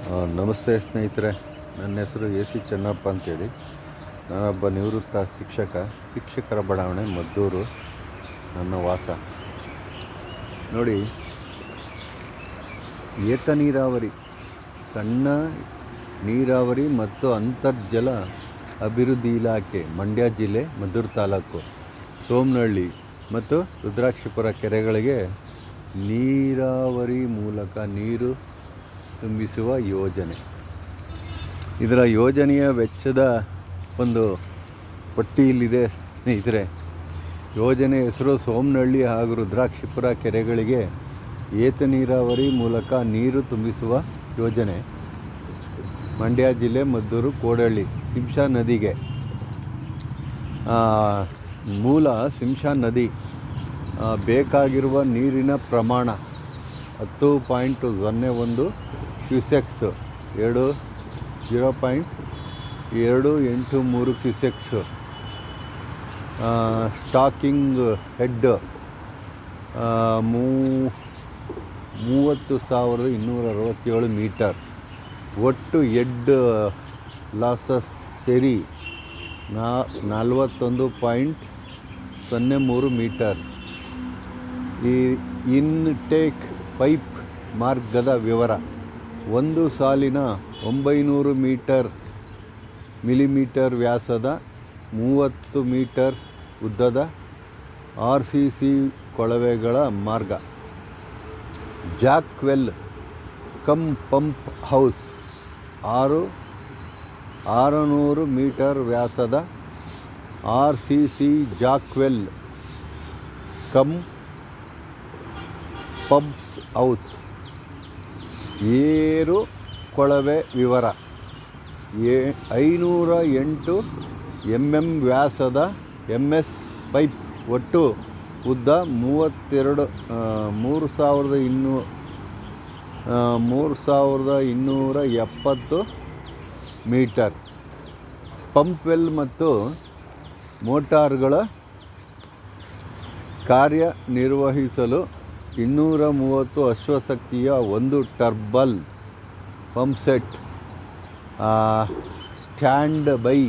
ನಮಸ್ತೆ ಸ್ನೇಹಿತರೆ, ನನ್ನ ಹೆಸರು ಎ ಸಿ ಚೆನ್ನಪ್ಪ ಅಂತೇಳಿ. ನಾನೊಬ್ಬ ನಿವೃತ್ತ ಶಿಕ್ಷಕರ ಬಡಾವಣೆ ಮದ್ದೂರು ನನ್ನ ವಾಸ. ನೋಡಿ, ಏತ ನೀರಾವರಿ, ಸಣ್ಣ ನೀರಾವರಿ ಮತ್ತು ಅಂತರ್ಜಲ ಅಭಿವೃದ್ಧಿ ಇಲಾಖೆ, ಮಂಡ್ಯ ಜಿಲ್ಲೆ, ಮದ್ದೂರು ತಾಲೂಕು, ಸೋಮನಹಳ್ಳಿ ಮತ್ತು ರುದ್ರಾಕ್ಷಿಪುರ ಕೆರೆಗಳಿಗೆ ನೀರಾವರಿ ಮೂಲಕ ನೀರು ತುಂಬಿಸುವ ಯೋಜನೆ. ಇದರ ಯೋಜನೆಯ ವೆಚ್ಚದ ಒಂದು ಪಟ್ಟಿ ಇಲ್ಲಿದೆ ಸ್ನೇಹಿತರೆ. ಯೋಜನೆ ಹೆಸರು ಸೋಮನಹಳ್ಳಿ ಹಾಗೂ ರುದ್ರಾಕ್ಷಿಪುರ ಕೆರೆಗಳಿಗೆ ಏತ ನೀರಾವರಿ ಮೂಲಕ ನೀರು ತುಂಬಿಸುವ ಯೋಜನೆ. ಮಂಡ್ಯ ಜಿಲ್ಲೆ, ಮದ್ದೂರು, ಕೋಡಹಳ್ಳಿ. ಸಿಂಶಾ ನದಿಗೆ ಮೂಲ ಸಿಂಶಾ ನದಿ ಬೇಕಾಗಿರುವ ನೀರಿನ ಪ್ರಮಾಣ 10.01 cusecs, 0.283 cusecs. Stacking head 30,267 metre. ಒಟ್ಟು ಹೆಡ್ ಲಾಸಸ್ ಸೇರಿ 41.03 ಮೀಟರ್. ಈ ಇನ್ಟೇಕ್ ಪೈಪ್ ಮಾರ್ಗದ ವಿವರ: ಒಂದು ಸಾಲಿನ 900 ಮಿಲಿಮೀಟರ್ ವ್ಯಾಸದ 30 ಮೀಟರ್ ಉದ್ದದ RCC ಕೊಳವೆಗಳ ಮಾರ್ಗ. Jack well cum pump house 600 metre ವ್ಯಾಸದ RCC jack well cum pumps house. ಏರು ಕೊಳವೆ ವಿವರ: 508 mm ವ್ಯಾಸದ MS ಪೈಪ್, ಒಟ್ಟು ಉದ್ದ 3,270 ಮೀಟರ್. ಪಂಪ್ ವೆಲ್ ಮತ್ತು ಮೋಟಾರ್ಗಳ ಕಾರ್ಯನಿರ್ವಹಿಸಲು 230 ಅಶ್ವಶಕ್ತಿಯ ಒಂದು ಟರ್ಬಲ್ ಪಂಪ್ಸೆಟ್. ಸ್ಟ್ಯಾಂಡ್ ಬೈ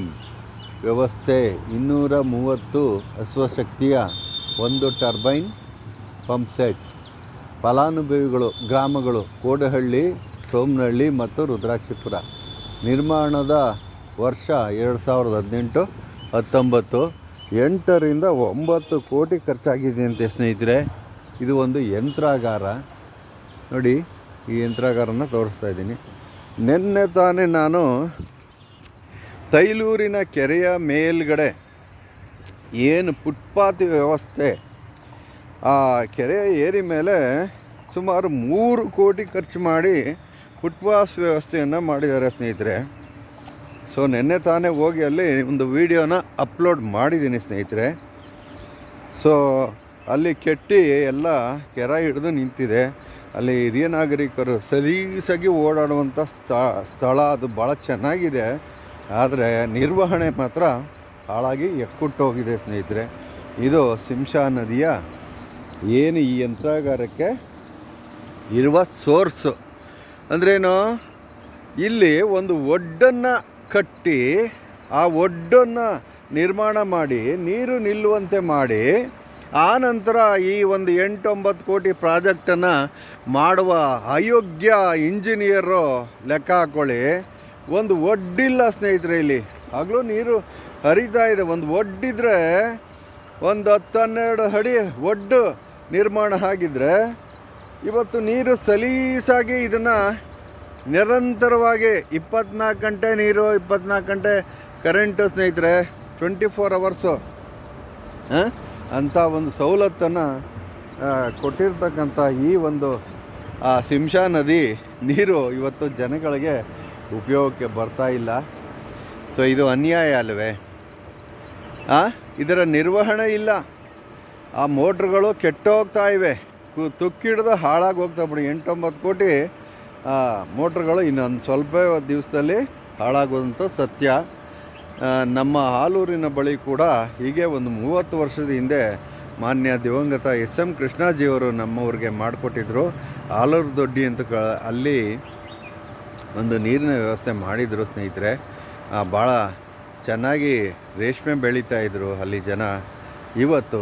ವ್ಯವಸ್ಥೆ: 230 ಅಶ್ವಶಕ್ತಿಯ ಒಂದು ಟರ್ಬೈನ್ ಪಂಪ್ಸೆಟ್. ಫಲಾನುಭವಿಗಳು: ಗ್ರಾಮಗಳು ಕೋಡಹಳ್ಳಿ, ಸೋಮನಹಳ್ಳಿ ಮತ್ತು ರುದ್ರಾಕ್ಷಿಪುರ. ನಿರ್ಮಾಣದ ವರ್ಷ 2018-19. 8ರಿಂದ 9 ಕೋಟಿ ಖರ್ಚಾಗಿದೆ ಅಂತೆ ಸ್ನೇಹಿತರೆ. ಇದು ಒಂದು ಯಂತ್ರಾಗಾರ. ನೋಡಿ, ಈ ಯಂತ್ರಾಗಾರನ ತೋರಿಸ್ತಾ ಇದ್ದೀನಿ. ನಿನ್ನೆ ತಾನೇ ನಾನು ತೈಲೂರಿನ ಕೆರೆಯ ಮೇಲ್ಗಡೆ ಏನು ಫುಟ್ಪಾತ್ ವ್ಯವಸ್ಥೆ, ಆ ಕೆರೆಯ ಏರಿ ಮೇಲೆ ಸುಮಾರು 3 ಕೋಟಿ ಖರ್ಚು ಮಾಡಿ ಫುಟ್ಪಾತ್ ವ್ಯವಸ್ಥೆಯನ್ನು ಮಾಡಿದ್ದಾರೆ ಸ್ನೇಹಿತರೆ. ಸೊ ನಿನ್ನೆ ತಾನೇ ಹೋಗಿ ಅಲ್ಲಿ ಒಂದು ವಿಡಿಯೋನ ಅಪ್ಲೋಡ್ ಮಾಡಿದ್ದೀನಿ ಸ್ನೇಹಿತರೆ. ಸೊ ಅಲ್ಲಿ ಕೆಟ್ಟಿ ಎಲ್ಲ ಕೆರೆ ಹಿಡಿದು ನಿಂತಿದೆ. ಅಲ್ಲಿ ಹಿರಿಯ ನಾಗರಿಕರು ಸಲೀಸಾಗಿ ಓಡಾಡುವಂಥ ಸ್ಥಳ. ಅದು ಭಾಳ ಚೆನ್ನಾಗಿದೆ, ಆದರೆ ನಿರ್ವಹಣೆ ಮಾತ್ರ ಹಾಳಾಗಿ ಎಕ್ಕುಟ್ಟೋಗಿದೆ ಸ್ನೇಹಿತರೆ. ಇದು ಸಿಂಶಾ ನದಿಯ ಏನು ಈ ಯಂತ್ರಾಗಾರಕ್ಕೆ ಇರುವ ಸೋರ್ಸು ಅಂದ್ರೇನು, ಇಲ್ಲಿ ಒಂದು ಒಡ್ಡನ್ನು ಕಟ್ಟಿ ಆ ಒಡ್ಡನ್ನು ನಿರ್ಮಾಣ ಮಾಡಿ ನೀರು ನಿಲ್ಲುವಂತೆ ಮಾಡಿ, ಆ ನಂತರ ಈ ಒಂದು 8-9 ಕೋಟಿ ಪ್ರಾಜೆಕ್ಟನ್ನು ಮಾಡುವ ಅಯೋಗ್ಯ ಇಂಜಿನಿಯರು ಲೆಕ್ಕ ಹಾಕ್ಕೊಳ್ಳಿ. ಒಂದು ಒಡ್ಡಿಲ್ಲ ಸ್ನೇಹಿತರೆ. ಇಲ್ಲಿ ಆಗಲೂ ನೀರು ಹರಿತಾ ಇದೆ. ಒಂದು ಒಡ್ಡಿದ್ರೆ ಒಂದು 10-12 ಅಡಿ ಒಡ್ಡು ನಿರ್ಮಾಣ ಆಗಿದ್ದರೆ ಇವತ್ತು ನೀರು ಸಲೀಸಾಗಿ ಇದನ್ನು ನಿರಂತರವಾಗಿ 24 ಗಂಟೆ ನೀರು, 24 ಗಂಟೆ ಕರೆಂಟು ಸ್ನೇಹಿತರೆ, 24 ಅವರ್ಸು ಅಂಥ ಒಂದು ಸವಲತ್ತನ್ನು ಕೊಟ್ಟಿರ್ತಕ್ಕಂಥ ಈ ಒಂದು ಸಿಂಶಾ ನದಿ ನೀರು ಇವತ್ತು ಜನಗಳಿಗೆ ಉಪಯೋಗಕ್ಕೆ ಬರ್ತಾ ಇಲ್ಲ. ಸೊ ಇದು ಅನ್ಯಾಯ ಅಲ್ಲವೇ? ಇದರ ನಿರ್ವಹಣೆ ಇಲ್ಲ. ಆ ಮೋಟ್ರುಗಳು ಕೆಟ್ಟೋಗ್ತಾ ಇವೆ, ತುಕ್ಕಿಡ್ದು ಹಾಳಾಗಿ ಹೋಗ್ತಾ ಬಿಡಿ. 8-9 ಕೋಟಿ ಮೋಟ್ರುಗಳು ಇನ್ನೊಂದು ಸ್ವಲ್ಪ ದಿವಸದಲ್ಲಿ ಹಾಳಾಗೋದಂಥ ಸತ್ಯ. ನಮ್ಮ ಆಲೂರಿನ ಬಳಿ ಕೂಡ ಹೀಗೆ ಒಂದು 30 ವರ್ಷದ ಹಿಂದೆ ಮಾನ್ಯ ದಿವಂಗತ SM ಕೃಷ್ಣಾಜಿಯವರು ನಮ್ಮವ್ರಿಗೆ ಮಾಡಿಕೊಟ್ಟಿದ್ರು. ಆಲೂರು ದೊಡ್ಡಿ ಅಂತ ಅಲ್ಲಿ ಒಂದು ನೀರಿನ ವ್ಯವಸ್ಥೆ ಮಾಡಿದರು ಸ್ನೇಹಿತರೆ. ಭಾಳ ಚೆನ್ನಾಗಿ ರೇಷ್ಮೆ ಬೆಳೀತಾಯಿದ್ರು ಅಲ್ಲಿ ಜನ. ಇವತ್ತು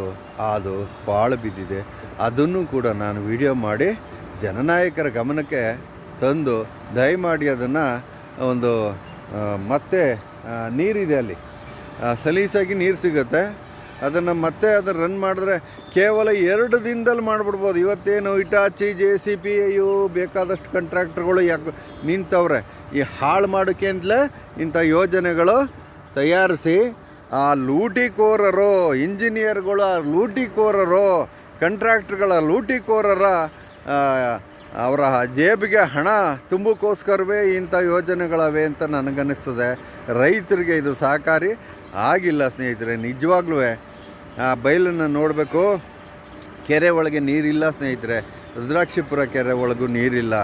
ಅದು ಪಾಳು ಬಿದ್ದಿದೆ. ಅದನ್ನು ಕೂಡ ನಾನು ವಿಡಿಯೋ ಮಾಡಿ ಜನನಾಯಕರ ಗಮನಕ್ಕೆ ತಂದು ದಯಮಾಡಿ ಅದನ್ನು ಒಂದು ಮತ್ತೆ ನೀರಿದೆ ಅಲ್ಲಿ, ಸಲೀಸಾಗಿ ನೀರು ಸಿಗುತ್ತೆ, ಅದನ್ನು ಮತ್ತೆ ಅದನ್ನು ರನ್ ಮಾಡಿದ್ರೆ ಕೇವಲ 2 ದಿನದಲ್ಲಿ ಮಾಡಿಬಿಡ್ಬೋದು. ಇವತ್ತೇನು ಇಟಾಚಿ JCB ಇವು ಬೇಕಾದಷ್ಟು ಕಾಂಟ್ರಾಕ್ಟರ್ಗಳು ಯಾಕೆ ನಿಂತವ್ರೆ ಈ ಹಾಳು ಮಾಡೋಕ್ಕೆ ಅಂತಲೇ ಇಂಥ ಯೋಜನೆಗಳು ತಯಾರಿಸಿ ಆ ಲೂಟಿಕೋರರು, ಇಂಜಿನಿಯರ್ಗಳು ಲೂಟಿಕೋರರು, ಕಾಂಟ್ರಾಕ್ಟ್ರುಗಳ ಲೂಟಿಕೋರರ ಅವರ ಜೇಬಿಗೆ ಹಣ ತುಂಬಕ್ಕೋಸ್ಕರವೇ ಇಂಥ ಯೋಜನೆಗಳವೆ ಅಂತ ನನಗನ್ನಿಸ್ತದೆ. ರೈತರಿಗೆ ಇದು ಸಹಕಾರಿ ಆಗಿಲ್ಲ ಸ್ನೇಹಿತರೆ. ನಿಜವಾಗ್ಲೂ ಆ ಬಯಲನ್ನು ನೋಡಬೇಕು. ಕೆರೆ ಒಳಗೆ ನೀರಿಲ್ಲ ಸ್ನೇಹಿತರೆ. ರುದ್ರಾಕ್ಷಿಪುರ ಕೆರೆ ಒಳಗೂ ನೀರಿಲ್ಲ,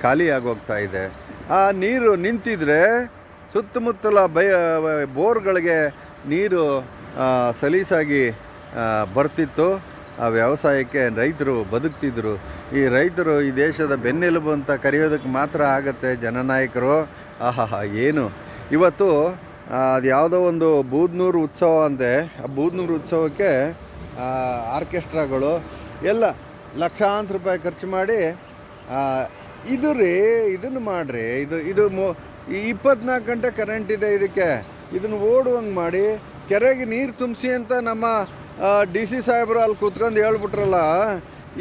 ಖಾಲಿಯಾಗೋಗ್ತಾ ಇದೆ. ಆ ನೀರು ನಿಂತಿದ್ರೆ ಸುತ್ತಮುತ್ತಲ ಬೋರ್ಗಳಿಗೆ ನೀರು ಸಲೀಸಾಗಿ ಬರ್ತಿತ್ತು. ಆ ವ್ಯವಸಾಯಕ್ಕೆ ರೈತರು ಬದುಕ್ತಿದ್ರು. ಈ ರೈತರು ಈ ದೇಶದ ಬೆನ್ನೆಲುಬು ಅಂತ ಕರೆಯೋದಕ್ಕೆ ಮಾತ್ರ ಆಗತ್ತೆ ಜನನಾಯಕರು. ಏನು ಇವತ್ತು ಅದು ಯಾವುದೋ ಒಂದು ಬೂದ್ನೂರು ಉತ್ಸವ ಅಂತೆ. ಆ ಬೂದ್ನೂರು ಉತ್ಸವಕ್ಕೆ ಆರ್ಕೆಸ್ಟ್ರಾಗಳು ಎಲ್ಲ ಲಕ್ಷಾಂತರ ರೂಪಾಯಿ ಖರ್ಚು ಮಾಡಿ ಇದು ರೀ ಇದನ್ನು ಮಾಡಿರಿ, ಇದು 24 ಗಂಟೆ ಕರೆಂಟ್ ಇದೆ ಇದಕ್ಕೆ, ಇದನ್ನು ಓಡುವಂಗೆ ಮಾಡಿ ಕೆರೆಗೆ ನೀರು ತುಂಬಿಸಿ ಅಂತ ನಮ್ಮ DC ಸಾಹೇಬರು ಅಲ್ಲಿ ಕೂತ್ಕೊಂಡು ಹೇಳ್ಬಿಟ್ರಲ್ಲ.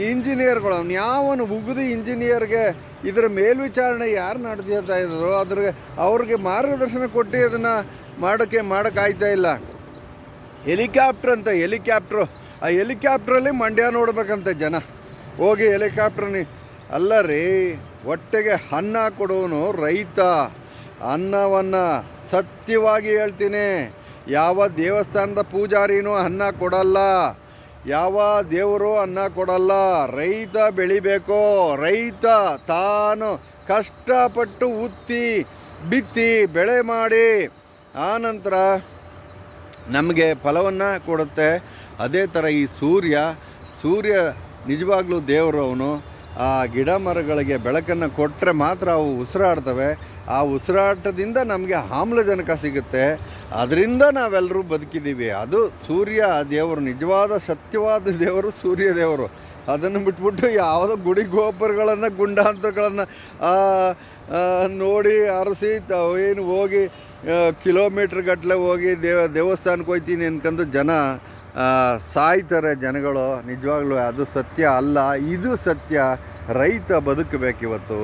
ಇಂಜಿನಿಯರ್ಗಳು ಯಾವನು ಉಗಿದು ಇಂಜಿನಿಯರ್ಗೆ ಇದರ ಮೇಲ್ವಿಚಾರಣೆ ಯಾರು ನಡೆಸ್ತಾ ಇದ್ರು, ಅವ್ರಿಗೆ ಮಾರ್ಗದರ್ಶನ ಕೊಟ್ಟು ಅದನ್ನು ಮಾಡೋಕ್ಕಾಗ್ತಾ ಇಲ್ಲ. ಹೆಲಿಕಾಪ್ಟ್ರ್ ಅಂತ, ಆ ಹೆಲಿಕಾಪ್ಟ್ರಲ್ಲಿ ಮಂಡ್ಯ ನೋಡ್ಬೇಕಂತೆ ಜನ ಹೋಗಿ. ಹೆಲಿಕಾಪ್ಟ್ರನಿ ಅಲ್ಲ ರೀ, ಹೊಟ್ಟೆಗೆ ಅನ್ನ ಕೊಡೋನು ರೈತ. ಅನ್ನವನ್ನು ಸತ್ಯವಾಗಿ ಹೇಳ್ತೀನಿ, ಯಾವ ದೇವಸ್ಥಾನದ ಪೂಜಾರಿನೂ ಅನ್ನ ಕೊಡಲ್ಲ, ಯಾವ ದೇವರು ಅನ್ನ ಕೊಡಲ್ಲ. ರೈತ ಬೆಳಿಬೇಕು. ರೈತ ತಾನು ಕಷ್ಟಪಟ್ಟು ಉತ್ತಿ ಬಿತ್ತಿ ಬೆಳೆ ಮಾಡಿ ಆನಂತರ ನಮಗೆ ಫಲವನ್ನು ಕೊಡುತ್ತೆ. ಅದೇ ಥರ ಈ ಸೂರ್ಯ ನಿಜವಾಗ್ಲೂ ದೇವರು. ಅವನು ಆ ಗಿಡ ಮರಗಳಿಗೆ ಬೆಳಕನ್ನು ಕೊಟ್ಟರೆ ಮಾತ್ರ ಅವು ಉಸಿರಾಡ್ತವೆ. ಆ ಉಸಿರಾಟದಿಂದ ನಮಗೆ ಆಮ್ಲಜನಕ ಸಿಗುತ್ತೆ. ಅದರಿಂದ ನಾವೆಲ್ಲರೂ ಬದುಕಿದ್ದೀವಿ. ಅದು ಸೂರ್ಯ ದೇವರು, ನಿಜವಾದ ಸತ್ಯವಾದ ದೇವರು ಸೂರ್ಯ ದೇವರು. ಅದನ್ನು ಬಿಟ್ಬಿಟ್ಟು ಯಾವುದೋ ಗುಡಿ ಗೋಪುರಗಳನ್ನು ಗುಂಡಾಂತರಗಳನ್ನು ನೋಡಿ ಅರಸಿ ಏನು ಹೋಗಿ ಕಿಲೋಮೀಟ್ರ್ ಗಟ್ಟಲೆ ಹೋಗಿ ದೇವಸ್ಥಾನಕ್ಕೆ ಹೋಗ್ತೀನಿ ಅನ್ಕೊಂಡು ಜನ ಸಾಯ್ತಾರೆ ಜನಗಳು. ನಿಜವಾಗ್ಲೂ ಅದು ಸತ್ಯ ಅಲ್ಲ, ಇದು ಸತ್ಯ. ರೈತ ಬದುಕಬೇಕಿವತ್ತು.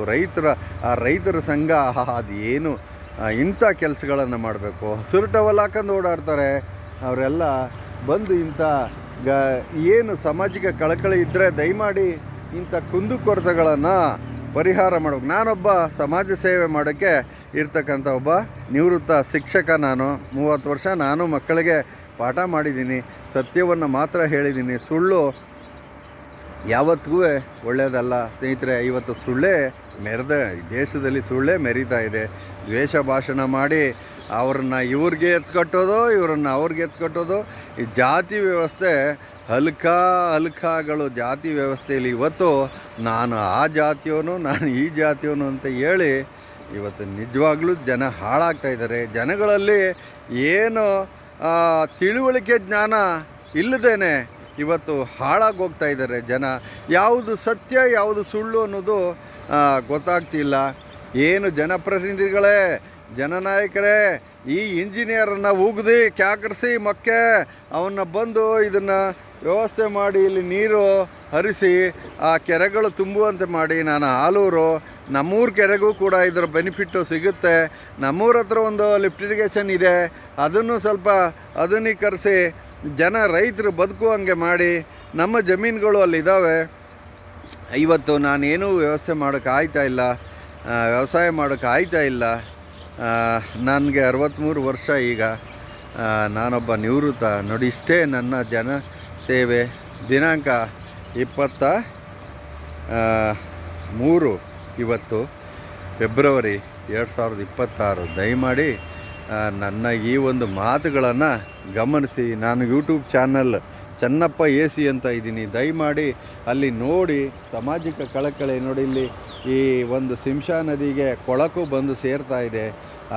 ರೈತರ ಸಂಘ ಅದು ಏನು ಇಂಥ ಕೆಲಸಗಳನ್ನು ಮಾಡಬೇಕು. ಹಸಿರು ಟವಲ್ ಹಾಕೊಂಡು ಓಡಾಡ್ತಾರೆ ಅವರೆಲ್ಲ. ಬಂದು ಇಂಥ ಏನು ಸಾಮಾಜಿಕ ಕಳಕಳಿ ಇದ್ದರೆ ದಯಮಾಡಿ ಇಂಥ ಕುಂದುಕೊರತೆಗಳನ್ನು ಪರಿಹಾರ ಮಾಡಬೇಕು. ನಾನೊಬ್ಬ ಸಮಾಜ ಸೇವೆ ಮಾಡೋಕ್ಕೆ ಇರ್ತಕ್ಕಂಥ ಒಬ್ಬ ನಿವೃತ್ತ ಶಿಕ್ಷಕ. ನಾನು 30 ವರ್ಷ ನಾನು ಮಕ್ಕಳಿಗೆ ಪಾಠ ಮಾಡಿದ್ದೀನಿ. ಸತ್ಯವನ್ನು ಮಾತ್ರ ಹೇಳಿದ್ದೀನಿ. ಸುಳ್ಳು ಯಾವತ್ತಿಗೂ ಒಳ್ಳೆಯದಲ್ಲ ಸ್ನೇಹಿತರೆ. ಇವತ್ತು ಸುಳ್ಳೇ ದೇಶದಲ್ಲಿ ಸುಳ್ಳೇ ಮೆರೀತಾ ಇದೆ. ದ್ವೇಷ ಭಾಷಣ ಮಾಡಿ ಅವ್ರನ್ನ ಇವ್ರಿಗೆ ಎತ್ಕಟ್ಟೋದು, ಇವರನ್ನು ಅವ್ರಿಗೆ ಎತ್ಕಟ್ಟೋದು. ಈ ಜಾತಿ ವ್ಯವಸ್ಥೆ ಹಲ್ಕಾಗಳು ಜಾತಿ ವ್ಯವಸ್ಥೆಯಲ್ಲಿ ಇವತ್ತು ನಾನು ಆ ಜಾತಿಯವನು, ನಾನು ಈ ಜಾತಿಯವನು ಅಂತ ಹೇಳಿ ಇವತ್ತು ನಿಜವಾಗ್ಲೂ ಜನ ಹಾಳಾಗ್ತಾಯಿದ್ದಾರೆ. ಜನಗಳಲ್ಲಿ ಏನು ತಿಳುವಳಿಕೆ ಜ್ಞಾನ ಇಲ್ಲದೇನೆ ಇವತ್ತು ಹಾಳಾಗಿ ಹೋಗ್ತಾ ಇದ್ದಾರೆ ಜನ. ಯಾವುದು ಸತ್ಯ ಯಾವುದು ಸುಳ್ಳು ಅನ್ನೋದು ಗೊತ್ತಾಗ್ತಿಲ್ಲ. ಏನು ಜನಪ್ರತಿನಿಧಿಗಳೇ, ಜನನಾಯಕರೇ, ಈ ಇಂಜಿನಿಯರನ್ನು ಉಗಿದು ಕ್ಯಾಕರಿಸಿ ಮಕ್ಕೆ ಅವನ್ನ ಬಂದು ಇದನ್ನು ವ್ಯವಸ್ಥೆ ಮಾಡಿ ಇಲ್ಲಿ ನೀರು ಹರಿಸಿ ಆ ಕೆರೆಗಳು ತುಂಬುವಂತೆ ಮಾಡಿ. ನಾನು ಆಲೂರು, ನಮ್ಮೂರ ಕೆರೆಗೂ ಕೂಡ ಇದರ ಬೆನಿಫಿಟ್ಟು ಸಿಗುತ್ತೆ. ನಮ್ಮೂರ ಹತ್ರ ಒಂದು ಲಿಫ್ಟ್ ಇರಿಗೇಷನ್ ಇದೆ, ಅದನ್ನು ಸ್ವಲ್ಪ ಆಧುನೀಕರಿಸಿ ರೈತರು ಬದುಕುವಂಗೆ ಮಾಡಿ. ನಮ್ಮ ಜಮೀನುಗಳು ಅಲ್ಲಿದ್ದಾವೆ. ಇವತ್ತು ನಾನೇನೂ ವ್ಯವಸ್ಥೆ ಮಾಡೋಕ್ಕಾಗ್ತಾಯಿಲ್ಲ, ವ್ಯವಸಾಯ ಮಾಡೋಕ್ಕಾಗ್ತಾಯಿಲ್ಲ. ನನಗೆ 63 ವರ್ಷ ಈಗ. ನಾನೊಬ್ಬ ನಿವೃತ್ತ. ನೋಡಿ, ಇಷ್ಟೇ ನನ್ನ ಜನ ಸೇವೆ. ದಿನಾಂಕ 23 ಇವತ್ತು ಫೆಬ್ರವರಿ 2026. ದಯಮಾಡಿ ನನ್ನ ಈ ಒಂದು ಮಾತುಗಳನ್ನು ಗಮನಿಸಿ. ನಾನು ಯೂಟ್ಯೂಬ್ ಚಾನಲ್ ಚನ್ನಪ್ಪ AC ಅಂತ ಇದ್ದೀನಿ. ದಯಮಾಡಿ ಅಲ್ಲಿ ನೋಡಿ. ಸಾಮಾಜಿಕ ಕಳಕಳಿ ನೋಡಿ. ಇಲ್ಲಿ ಈ ಒಂದು ಶಿಂಷಾ ನದಿಗೆ ಕೊಳಕು ಬಂದು ಸೇರ್ತಾ ಇದೆ.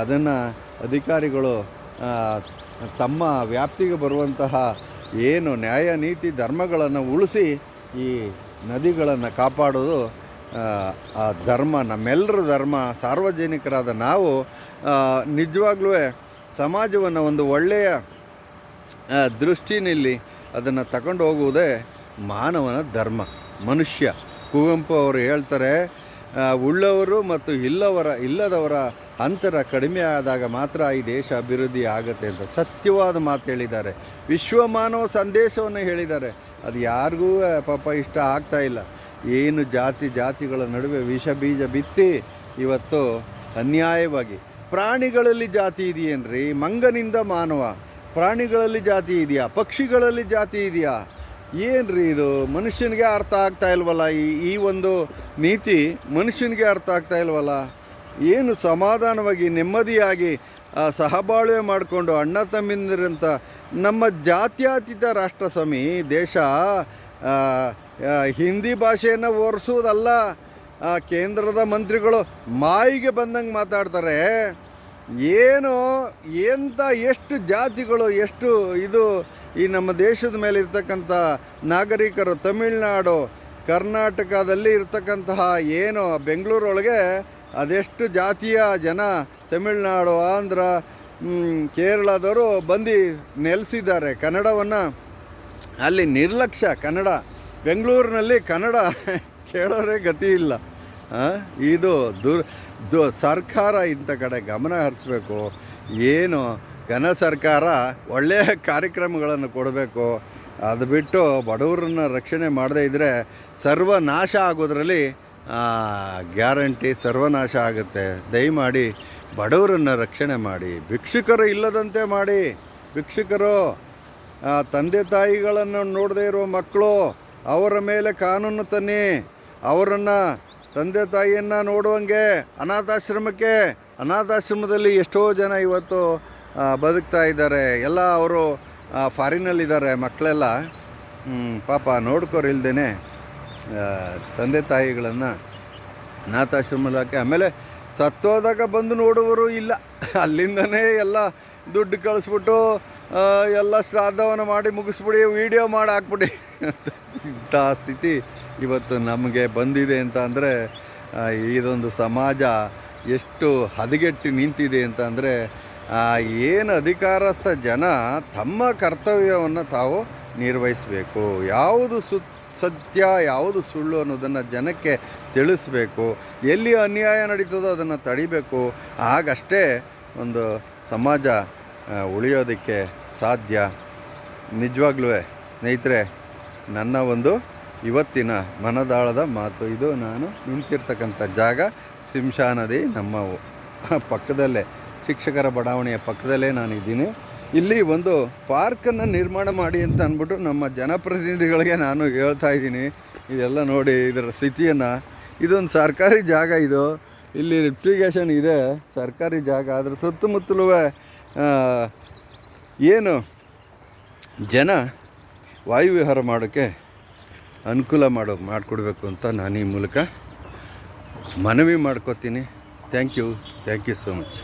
ಅದನ್ನು ಅಧಿಕಾರಿಗಳು ತಮ್ಮ ವ್ಯಾಪ್ತಿಗೆ ಬರುವಂತಹ ಏನು ನ್ಯಾಯ ನೀತಿ ಧರ್ಮಗಳನ್ನು ಉಳಿಸಿ ಈ ನದಿಗಳನ್ನು ಕಾಪಾಡೋದು ಆ ಧರ್ಮ, ನಮ್ಮೆಲ್ಲರ ಧರ್ಮ. ಸಾರ್ವಜನಿಕರಾದ ನಾವು ನಿಜವಾಗ್ಲೂ ಸಮಾಜವನ್ನು ಒಂದು ಒಳ್ಳೆಯ ದೃಷ್ಟಿನಲ್ಲಿ ಅದನ್ನು ತಗೊಂಡು ಹೋಗುವುದೇ ಮಾನವನ ಧರ್ಮ. ಮನುಷ್ಯ ಕುವೆಂಪು ಅವರು ಹೇಳ್ತಾರೆ, ಉಳ್ಳವರು ಮತ್ತು ಇಲ್ಲದವರ ಅಂತರ ಕಡಿಮೆ ಆದಾಗ ಮಾತ್ರ ಈ ದೇಶ ಅಭಿವೃದ್ಧಿ ಆಗುತ್ತೆ ಅಂತ ಸತ್ಯವಾದ ಮಾತು ಹೇಳಿದ್ದಾರೆ. ವಿಶ್ವಮಾನವ ಸಂದೇಶವನ್ನು ಹೇಳಿದ್ದಾರೆ. ಅದು ಯಾರಿಗೂ ಪಾಪ ಇಷ್ಟ ಆಗ್ತಾಯಿಲ್ಲ. ಏನು ಜಾತಿಗಳ ನಡುವೆ ವಿಷ ಬೀಜ ಬಿತ್ತಿ ಇವತ್ತು ಅನ್ಯಾಯವಾಗಿ. ಪ್ರಾಣಿಗಳಲ್ಲಿ ಜಾತಿ ಇದೆಯೇನ್ರಿ? ಮಂಗನಿಂದ ಮಾನವ, ಪ್ರಾಣಿಗಳಲ್ಲಿ ಜಾತಿ ಇದೆಯಾ? ಪಕ್ಷಿಗಳಲ್ಲಿ ಜಾತಿ ಇದೆಯಾ? ಏನ್ರಿ ಇದು? ಮನುಷ್ಯನಿಗೆ ಅರ್ಥ ಆಗ್ತಾ ಇಲ್ವಲ್ಲ. ಈ ಒಂದು ನೀತಿ ಮನುಷ್ಯನಿಗೆ ಅರ್ಥ ಆಗ್ತಾ ಇಲ್ವಲ್ಲ. ಏನು ಸಮಾಧಾನವಾಗಿ ನೆಮ್ಮದಿಯಾಗಿ ಸಹಬಾಳ್ವೆ ಮಾಡಿಕೊಂಡು ಅಣ್ಣ ತಮ್ಮಿಂದಿರಂತ ನಮ್ಮ ಜಾತ್ಯತೀತ ರಾಷ್ಟ್ರ ಸ್ವಾಮಿ ದೇಶ. ಹಿಂದಿ ಭಾಷೆಯನ್ನು ಒರೆಸೋದಲ್ಲ. ಕೇಂದ್ರದ ಮಂತ್ರಿಗಳು ಮಾಯಿಗೆ ಬಂದಂಗೆ ಮಾತಾಡ್ತಾರೆ. ಎಷ್ಟು ಜಾತಿಗಳು, ಎಷ್ಟು ಇದು ಈ ನಮ್ಮ ದೇಶದ ಮೇಲೆ ಇರ್ತಕ್ಕಂಥ ನಾಗರಿಕರು. ತಮಿಳುನಾಡು, ಕರ್ನಾಟಕದಲ್ಲಿ ಇರ್ತಕ್ಕಂತಹ ಏನು ಬೆಂಗಳೂರೊಳಗೆ ಅದೆಷ್ಟು ಜಾತಿಯ ಜನ, ತಮಿಳುನಾಡು, ಆಂಧ್ರ, ಕೇರಳದವರು ಬಂದು ನೆಲೆಸಿದ್ದಾರೆ. ಕನ್ನಡವನ್ನು ಅಲ್ಲಿ ನಿರ್ಲಕ್ಷ್ಯ. ಕನ್ನಡ ಬೆಂಗಳೂರಿನಲ್ಲಿ ಕನ್ನಡ ಕೇಳೋರೇ ಗತಿ ಇಲ್ಲ. ಇದು ಸರ್ಕಾರ ಇಂಥ ಕಡೆ ಗಮನ ಹರಿಸ್ಬೇಕು. ಏನು ಘನ ಸರ್ಕಾರ ಒಳ್ಳೆಯ ಕಾರ್ಯಕ್ರಮಗಳನ್ನು ಕೊಡಬೇಕು. ಅದು ಬಿಟ್ಟು ಬಡವರನ್ನ ರಕ್ಷಣೆ ಮಾಡದೇ ಇದ್ದರೆ ಸರ್ವನಾಶ ಆಗೋದ್ರಲ್ಲಿ ಗ್ಯಾರಂಟಿ ಸರ್ವನಾಶ ಆಗುತ್ತೆ. ದಯಮಾಡಿ ಬಡವರನ್ನು ರಕ್ಷಣೆ ಮಾಡಿ. ಭಿಕ್ಷುಕರು ಇಲ್ಲದಂತೆ ಮಾಡಿ. ಭಿಕ್ಷುಕರು, ತಂದೆ ತಾಯಿಗಳನ್ನು ನೋಡದೇ ಇರುವ ಮಕ್ಕಳು, ಅವರ ಮೇಲೆ ಕಾನೂನು ತನ್ನಿ. ಅವರನ್ನು, ತಂದೆ ತಾಯಿಯನ್ನು ನೋಡುವಂಗೆ ಅನಾಥಾಶ್ರಮದಲ್ಲಿ ಎಷ್ಟೋ ಜನ ಇವತ್ತು ಬದುಕ್ತಾ ಇದ್ದಾರೆ. ಎಲ್ಲ ಅವರು ಫಾರಿನಲ್ಲಿದ್ದಾರೆ ಮಕ್ಕಳೆಲ್ಲ. ಪಾಪ ನೋಡ್ಕೋರಿಲ್ದೇ ತಂದೆ ತಾಯಿಗಳನ್ನು ಅನಾಥಾಶ್ರಮಕ್ಕೆ. ಆಮೇಲೆ ಸತ್ತೋದಾಗ ಬಂದು ನೋಡುವರು ಇಲ್ಲ. ಅಲ್ಲಿಂದನೇ ಎಲ್ಲ ದುಡ್ಡು ಕಳಿಸ್ಬಿಟ್ಟು ಎಲ್ಲ ಶ್ರಾದ್ದವನ್ನು ಮಾಡಿ ಮುಗಿಸ್ಬಿಡಿ, ವೀಡಿಯೋ ಮಾಡಿ ಹಾಕ್ಬಿಡಿ. ಇಂಥ ಸ್ಥಿತಿ ಇವತ್ತು ನಮಗೆ ಬಂದಿದೆ ಅಂತ ಅಂದರೆ ಇದೊಂದು ಸಮಾಜ ಎಷ್ಟು ಹದಗೆಟ್ಟು ನಿಂತಿದೆ ಅಂತ ಅಂದರೆ, ಏನು ಅಧಿಕಾರಸ್ಥ ಜನ ತಮ್ಮ ಕರ್ತವ್ಯವನ್ನು ತಾವು ನಿರ್ವಹಿಸಬೇಕು. ಯಾವುದು ಸತ್ಯ, ಯಾವುದು ಸುಳ್ಳು ಅನ್ನೋದನ್ನು ಜನಕ್ಕೆ ತಿಳಿಸ್ಬೇಕು. ಎಲ್ಲಿ ಅನ್ಯಾಯ ನಡೀತದೋ ಅದನ್ನು ತಡಿಬೇಕು. ಆಗಷ್ಟೇ ಒಂದು ಸಮಾಜ ಉಳಿಯೋದಕ್ಕೆ ಸಾಧ್ಯ. ನಿಜವಾಗ್ಲೂ ಸ್ನೇಹಿತರೆ, ನನ್ನ ಒಂದು ಇವತ್ತಿನ ಮನದಾಳದ ಮಾತು ಇದು. ನಾನು ನಿಂತಿರ್ತಕ್ಕಂಥ ಜಾಗ ಶಿಂಷಾ ನದಿ ನಮ್ಮ ಪಕ್ಕದಲ್ಲೇ, ಶಿಕ್ಷಕರ ಬಡಾವಣೆಯ ಪಕ್ಕದಲ್ಲೇ ನಾನಿದ್ದೀನಿ. ಇಲ್ಲಿ ಒಂದು ಪಾರ್ಕನ್ನು ನಿರ್ಮಾಣ ಮಾಡಿ ಅಂತ ಅಂದ್ಬಿಟ್ಟು ನಮ್ಮ ಜನಪ್ರತಿನಿಧಿಗಳಿಗೆ ನಾನು ಹೇಳ್ತಾ ಇದ್ದೀನಿ. ಇದೆಲ್ಲ ನೋಡಿ ಇದರ ಸ್ಥಿತಿಯನ್ನು. ಇದೊಂದು ಸರ್ಕಾರಿ ಜಾಗ. ಇದು ಇಲ್ಲಿ ರಿಫ್ರಿಗೇಷನ್ ಇದೆ, ಸರ್ಕಾರಿ ಜಾಗ. ಅದರ ಸುತ್ತಮುತ್ತಲೂ ಏನು ಜನ ವಾಯುವಿಹಾರ ಮಾಡೋಕ್ಕೆ ಅನುಕೂಲ ಮಾಡಿಕೊಡ್ಬೇಕು ಅಂತ ನಾನು ಈ ಮೂಲಕ ಮನವಿ ಮಾಡ್ಕೋತೀನಿ. Thank you so much.